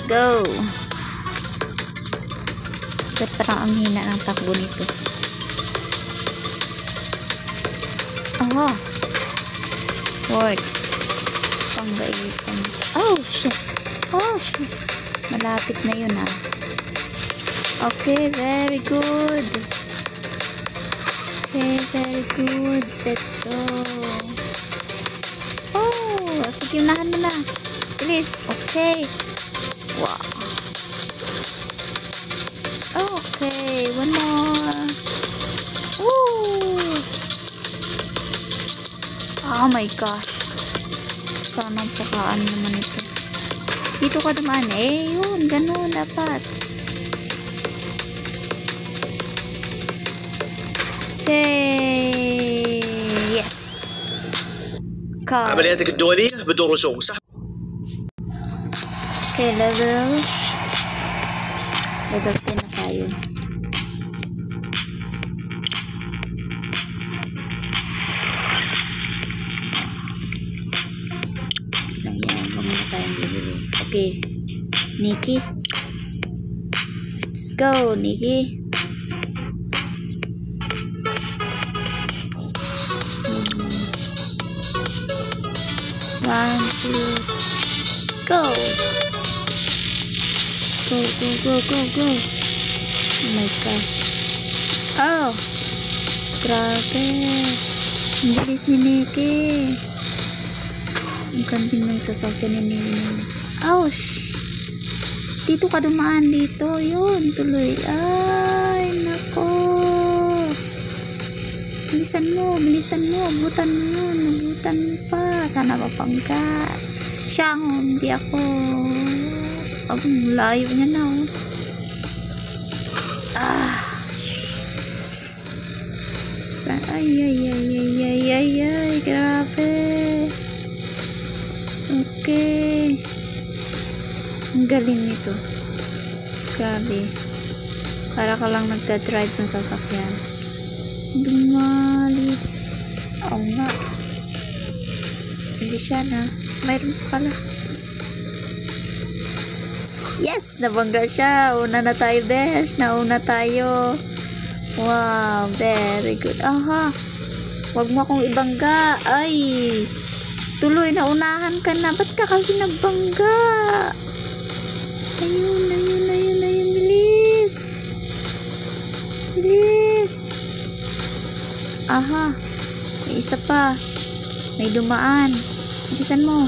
go. Ba't parang ang hina ng takbo nito? Oh. Fourth. Panggaitan. Oh, shit. Oh, shit. Malapit na yun, ah. Okay, very good. Okay, very good. Let's go. Oh, sige, unahan mo na. Please. Okay. Wow. Okay, one more. Woo! Oh my gosh. Parang pakaan naman ito. Dito ka dumaan. Eh, yun. Ganun dapat. Okay. Yes. عملياتك الدولية بدون رسوم صح؟ Okay, level 10 na tayo. Lang yan, huwag muna tayong bibili. Okay, Nikki. Let's go, Nikki. One, two, go. Go, go, go, go, go. Oh my gosh. Oh. Grabe. Ang bilis ni Nikki. Ang kambing ng sasakyan ni Nikki. Ouch. Dito ka dumaan dito. Yun, tuloy. Ay, nako. Bilisan mo, bilisan mo. Abutan mo yun. Abutan mo pa. Sana mapangka. Siya, hindi ako. Ang layo niya na, oh. Ah. Ay, ay, ay, ay, ay, ay, ay. Grabe. Okay. Ang galing nito. Grabe. Para ka lang nagda-drive ng sasakyan. Dumali. Oo nga. Hindi siya na. Mayroon pala. Yes! Nabangga siya. Una na tayo, besh. Nauna tayo. Wow. Very good. Aha. Huwag mo akong ibangga. Ay. Tuloy. Naunahan ka na. Ba't ka kasi nagbangga? Ayun. Ayun. Ayun. Ayun. Bilis. Bilis. Aha. May isa pa. May dumaan. Bilisan mo.